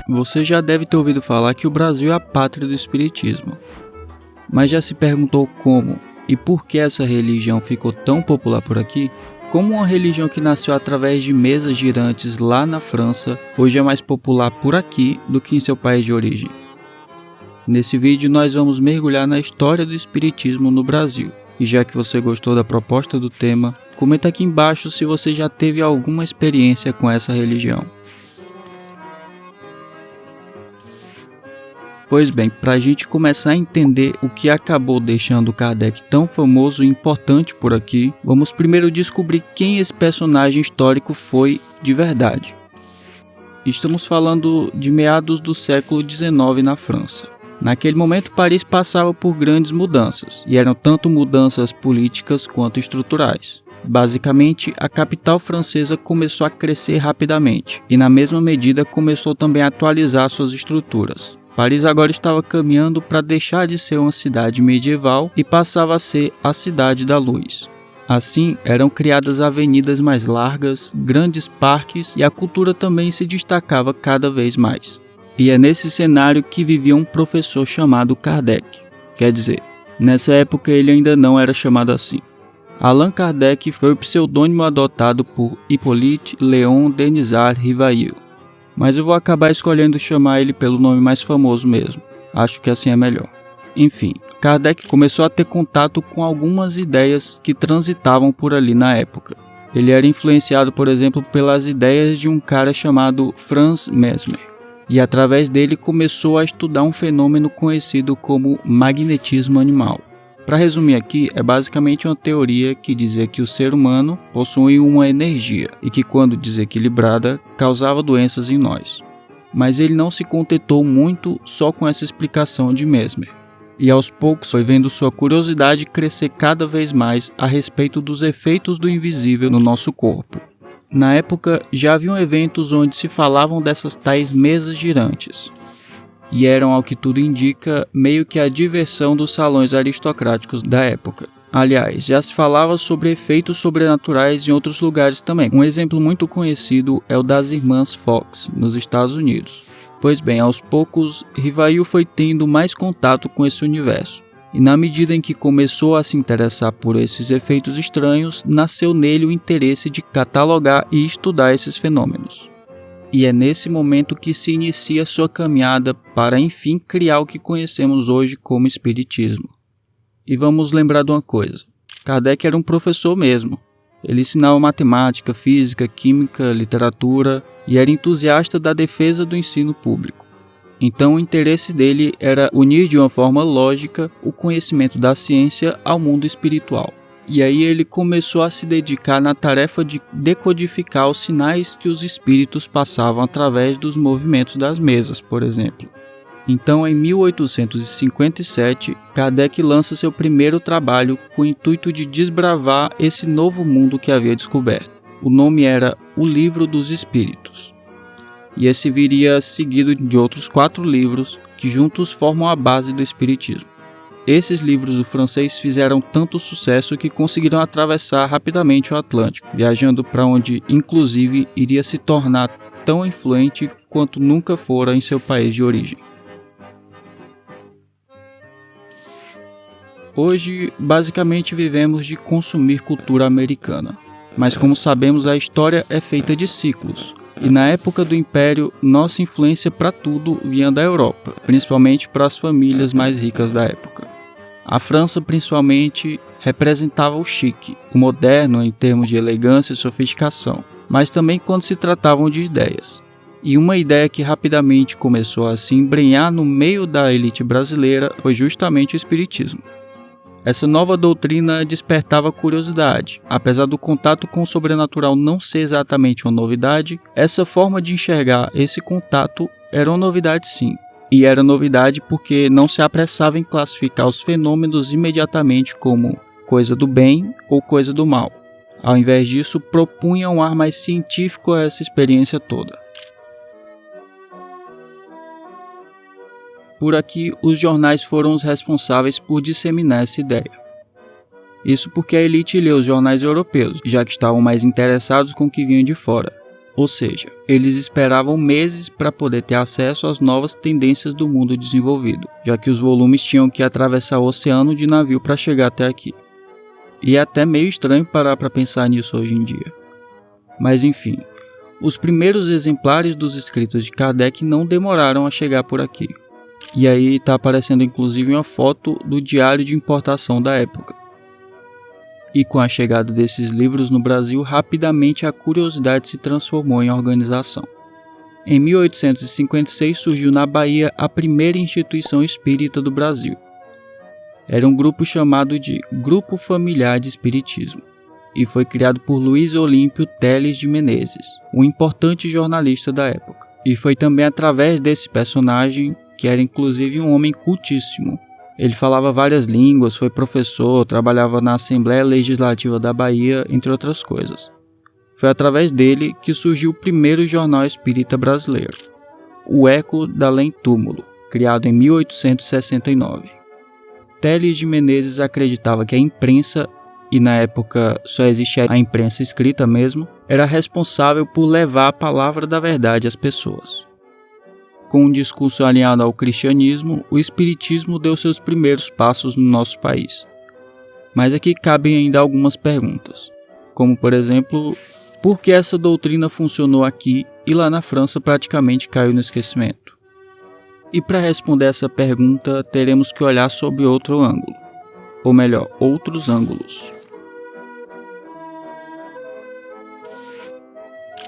Você já deve ter ouvido falar que o Brasil é a pátria do espiritismo. Mas já se perguntou como e por que essa religião ficou tão popular por aqui? Como uma religião que nasceu através de mesas girantes lá na França, hoje é mais popular por aqui do que em seu país de origem? Nesse vídeo nós vamos mergulhar na história do espiritismo no Brasil. E já que você gostou da proposta do tema, comenta aqui embaixo se você já teve alguma experiência com essa religião. Pois bem, para a gente começar a entender o que acabou deixando Kardec tão famoso e importante por aqui, vamos primeiro descobrir quem esse personagem histórico foi de verdade. Estamos falando de meados do século XIX na França. Naquele momento, Paris passava por grandes mudanças, e eram tanto mudanças políticas quanto estruturais. Basicamente, a capital francesa começou a crescer rapidamente, e na mesma medida começou também a atualizar suas estruturas. Paris agora estava caminhando para deixar de ser uma cidade medieval e passava a ser a Cidade da Luz. Assim, eram criadas avenidas mais largas, grandes parques e a cultura também se destacava cada vez mais. E é nesse cenário que vivia um professor chamado Kardec. Quer dizer, nessa época ele ainda não era chamado assim. Allan Kardec foi o pseudônimo adotado por Hippolyte Léon Denisard Rivail. Mas eu vou acabar escolhendo chamar ele pelo nome mais famoso mesmo. Acho que assim é melhor. Enfim, Kardec começou a ter contato com algumas ideias que transitavam por ali na época. Ele era influenciado, por exemplo, pelas ideias de um cara chamado Franz Mesmer. E através dele começou a estudar um fenômeno conhecido como magnetismo animal. Para resumir aqui, é basicamente uma teoria que dizia que o ser humano possui uma energia e que, quando desequilibrada, causava doenças em nós. Mas ele não se contentou muito só com essa explicação de Mesmer. E aos poucos foi vendo sua curiosidade crescer cada vez mais a respeito dos efeitos do invisível no nosso corpo. Na época, já haviam eventos onde se falavam dessas tais mesas girantes. E eram, ao que tudo indica, meio que a diversão dos salões aristocráticos da época. Aliás, já se falava sobre efeitos sobrenaturais em outros lugares também. Um exemplo muito conhecido é o das Irmãs Fox, nos Estados Unidos. Pois bem, aos poucos, Rivail foi tendo mais contato com esse universo. E na medida em que começou a se interessar por esses efeitos estranhos, nasceu nele o interesse de catalogar e estudar esses fenômenos. E é nesse momento que se inicia sua caminhada para enfim criar o que conhecemos hoje como Espiritismo. E vamos lembrar de uma coisa, Kardec era um professor mesmo. Ele ensinava matemática, física, química, literatura e era entusiasta da defesa do ensino público. Então o interesse dele era unir de uma forma lógica o conhecimento da ciência ao mundo espiritual. E aí ele começou a se dedicar na tarefa de decodificar os sinais que os espíritos passavam através dos movimentos das mesas, por exemplo. Então, em 1857, Kardec lança seu primeiro trabalho com o intuito de desbravar esse novo mundo que havia descoberto. O nome era O Livro dos Espíritos. E esse viria seguido de outros 4 livros que juntos formam a base do espiritismo. Esses livros do francês fizeram tanto sucesso que conseguiram atravessar rapidamente o Atlântico, viajando para onde, inclusive, iria se tornar tão influente quanto nunca fora em seu país de origem. Hoje, basicamente, vivemos de consumir cultura americana. Mas como sabemos, a história é feita de ciclos. E na época do Império, nossa influência para tudo vinha da Europa, principalmente para as famílias mais ricas da época. A França, principalmente, representava o chique, o moderno em termos de elegância e sofisticação, mas também quando se tratavam de ideias. E uma ideia que rapidamente começou a se embrenhar no meio da elite brasileira foi justamente o espiritismo. Essa nova doutrina despertava curiosidade. Apesar do contato com o sobrenatural não ser exatamente uma novidade, essa forma de enxergar esse contato era uma novidade sim. E era novidade porque não se apressava em classificar os fenômenos imediatamente como coisa do bem ou coisa do mal. Ao invés disso, propunha um ar mais científico a essa experiência toda. Por aqui, os jornais foram os responsáveis por disseminar essa ideia. Isso porque a elite leu os jornais europeus, já que estavam mais interessados com o que vinha de fora. Ou seja, eles esperavam meses para poder ter acesso às novas tendências do mundo desenvolvido, já que os volumes tinham que atravessar o oceano de navio para chegar até aqui. E é até meio estranho parar para pensar nisso hoje em dia. Mas enfim, os primeiros exemplares dos escritos de Kardec não demoraram a chegar por aqui. E aí está aparecendo inclusive uma foto do diário de importação da época. E com a chegada desses livros no Brasil, rapidamente a curiosidade se transformou em organização. Em 1856 surgiu na Bahia a primeira instituição espírita do Brasil. Era um grupo chamado de Grupo Familiar de Espiritismo, e foi criado por Luiz Olímpio Teles de Menezes, um importante jornalista da época. E foi também através desse personagem, que era inclusive um homem cultíssimo. Ele falava várias línguas, foi professor, trabalhava na Assembleia Legislativa da Bahia, entre outras coisas. Foi através dele que surgiu o primeiro jornal espírita brasileiro, o Eco da Além-Túmulo, criado em 1869. Teles de Menezes acreditava que a imprensa, e na época só existia a imprensa escrita mesmo, era responsável por levar a palavra da verdade às pessoas. Com um discurso alinhado ao cristianismo, o espiritismo deu seus primeiros passos no nosso país. Mas aqui cabem ainda algumas perguntas, como por exemplo, por que essa doutrina funcionou aqui e lá na França praticamente caiu no esquecimento? E para responder essa pergunta, teremos que olhar sob outro ângulo, ou melhor, outros ângulos.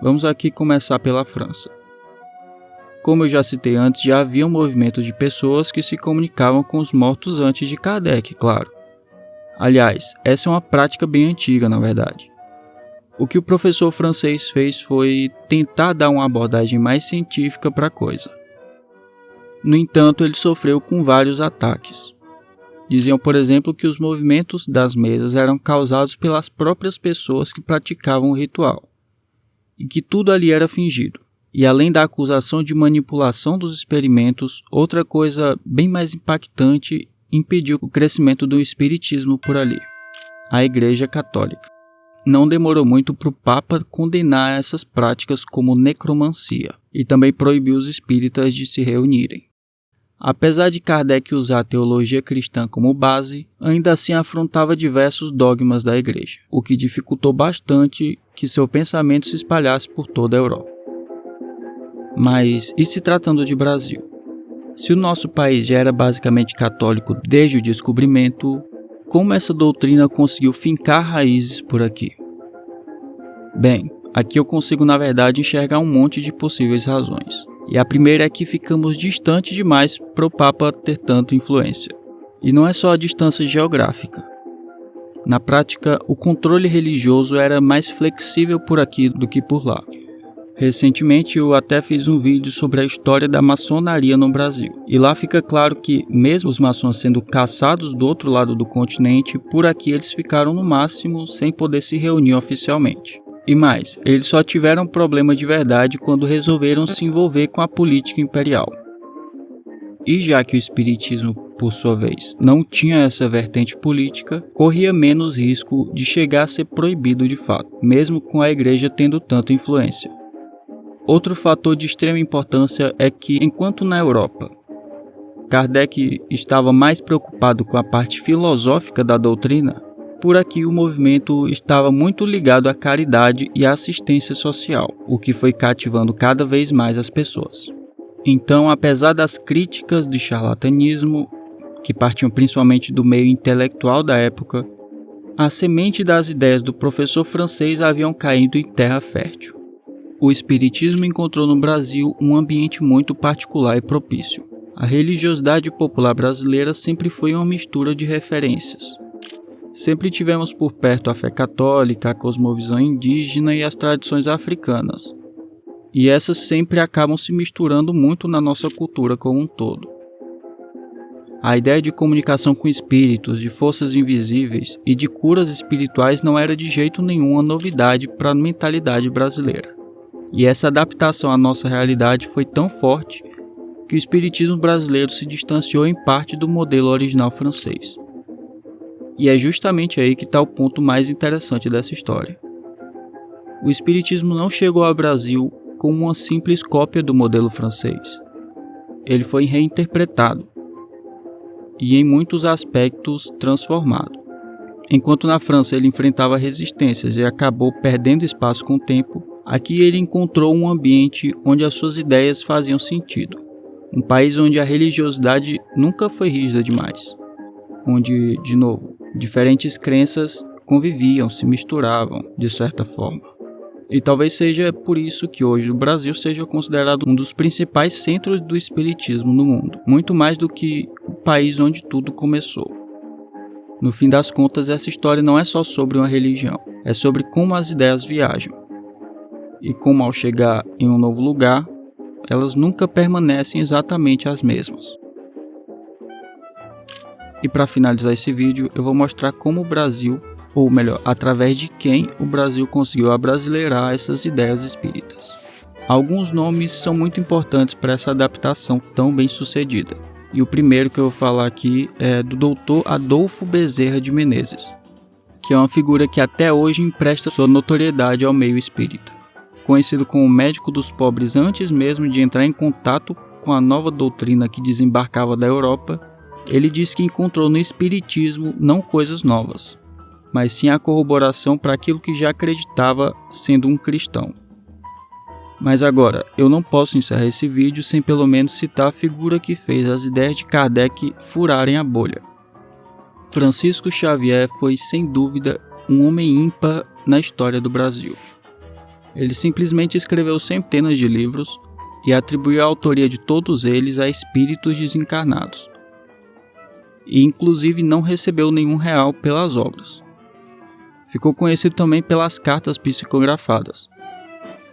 Vamos aqui começar pela França. Como eu já citei antes, já havia um movimento de pessoas que se comunicavam com os mortos antes de Kardec, claro. Aliás, essa é uma prática bem antiga, na verdade. O que o professor francês fez foi tentar dar uma abordagem mais científica para a coisa. No entanto, ele sofreu com vários ataques. Diziam, por exemplo, que os movimentos das mesas eram causados pelas próprias pessoas que praticavam o ritual, e que tudo ali era fingido. E além da acusação de manipulação dos experimentos, outra coisa bem mais impactante impediu o crescimento do espiritismo por ali: a Igreja Católica. Não demorou muito para o Papa condenar essas práticas como necromancia e também proibiu os espíritas de se reunirem. Apesar de Kardec usar a teologia cristã como base, ainda assim afrontava diversos dogmas da Igreja, o que dificultou bastante que seu pensamento se espalhasse por toda a Europa. Mas, e se tratando de Brasil? Se o nosso país já era basicamente católico desde o descobrimento, como essa doutrina conseguiu fincar raízes por aqui? Bem, aqui eu consigo na verdade enxergar um monte de possíveis razões. E a primeira é que ficamos distantes demais para o Papa ter tanta influência. E não é só a distância geográfica. Na prática, o controle religioso era mais flexível por aqui do que por lá. Recentemente eu até fiz um vídeo sobre a história da maçonaria no Brasil. E lá fica claro que, mesmo os maçons sendo caçados do outro lado do continente, por aqui eles ficaram no máximo sem poder se reunir oficialmente. E mais, eles só tiveram problema de verdade quando resolveram se envolver com a política imperial. E já que o espiritismo, por sua vez, não tinha essa vertente política, corria menos risco de chegar a ser proibido de fato, mesmo com a igreja tendo tanta influência. Outro fator de extrema importância é que, enquanto na Europa, Kardec estava mais preocupado com a parte filosófica da doutrina, por aqui o movimento estava muito ligado à caridade e à assistência social, o que foi cativando cada vez mais as pessoas. Então, apesar das críticas de charlatanismo, que partiam principalmente do meio intelectual da época, a semente das ideias do professor francês haviam caído em terra fértil. O espiritismo encontrou no Brasil um ambiente muito particular e propício. A religiosidade popular brasileira sempre foi uma mistura de referências. Sempre tivemos por perto a fé católica, a cosmovisão indígena e as tradições africanas. E essas sempre acabam se misturando muito na nossa cultura como um todo. A ideia de comunicação com espíritos, de forças invisíveis e de curas espirituais não era de jeito nenhum uma novidade para a mentalidade brasileira. E essa adaptação à nossa realidade foi tão forte que o espiritismo brasileiro se distanciou em parte do modelo original francês. E é justamente aí que está o ponto mais interessante dessa história. O espiritismo não chegou ao Brasil como uma simples cópia do modelo francês. Ele foi reinterpretado e em muitos aspectos transformado. Enquanto na França ele enfrentava resistências e acabou perdendo espaço com o tempo, aqui ele encontrou um ambiente onde as suas ideias faziam sentido. Um país onde a religiosidade nunca foi rígida demais. Onde, de novo, diferentes crenças conviviam, se misturavam, de certa forma. E talvez seja por isso que hoje o Brasil seja considerado um dos principais centros do espiritismo no mundo, muito mais do que o país onde tudo começou. No fim das contas, essa história não é só sobre uma religião, é sobre como as ideias viajam. E como ao chegar em um novo lugar, elas nunca permanecem exatamente as mesmas. E para finalizar esse vídeo, eu vou mostrar como o Brasil, ou melhor, através de quem o Brasil conseguiu abrasileirar essas ideias espíritas. Alguns nomes são muito importantes para essa adaptação tão bem sucedida. E o primeiro que eu vou falar aqui é do Dr. Adolfo Bezerra de Menezes, que é uma figura que até hoje empresta sua notoriedade ao meio espírita. Conhecido como médico dos pobres antes mesmo de entrar em contato com a nova doutrina que desembarcava da Europa, ele diz que encontrou no espiritismo não coisas novas, mas sim a corroboração para aquilo que já acreditava sendo um cristão. Mas agora, eu não posso encerrar esse vídeo sem pelo menos citar a figura que fez as ideias de Kardec furarem a bolha. Francisco Xavier foi, sem dúvida, um homem ímpar na história do Brasil. Ele simplesmente escreveu centenas de livros e atribuiu a autoria de todos eles a espíritos desencarnados. E inclusive não recebeu nenhum real pelas obras. Ficou conhecido também pelas cartas psicografadas,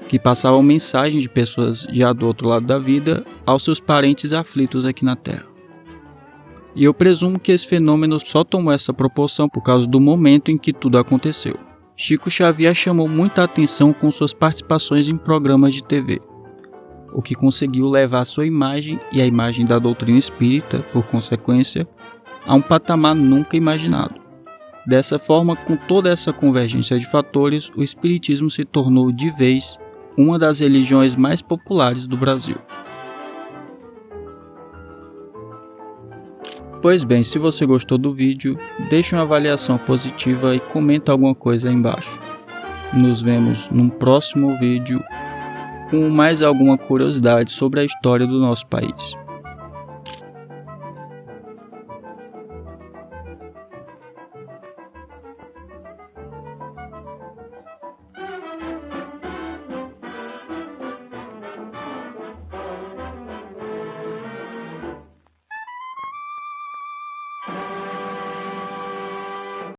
que passavam mensagens de pessoas já do outro lado da vida aos seus parentes aflitos aqui na Terra. E eu presumo que esse fenômeno só tomou essa proporção por causa do momento em que tudo aconteceu. Chico Xavier chamou muita atenção com suas participações em programas de TV, o que conseguiu levar sua imagem e a imagem da doutrina espírita, por consequência, a um patamar nunca imaginado. Dessa forma, com toda essa convergência de fatores, o espiritismo se tornou de vez uma das religiões mais populares do Brasil. Pois bem, se você gostou do vídeo, deixe uma avaliação positiva e comenta alguma coisa aí embaixo. Nos vemos num próximo vídeo com mais alguma curiosidade sobre a história do nosso país.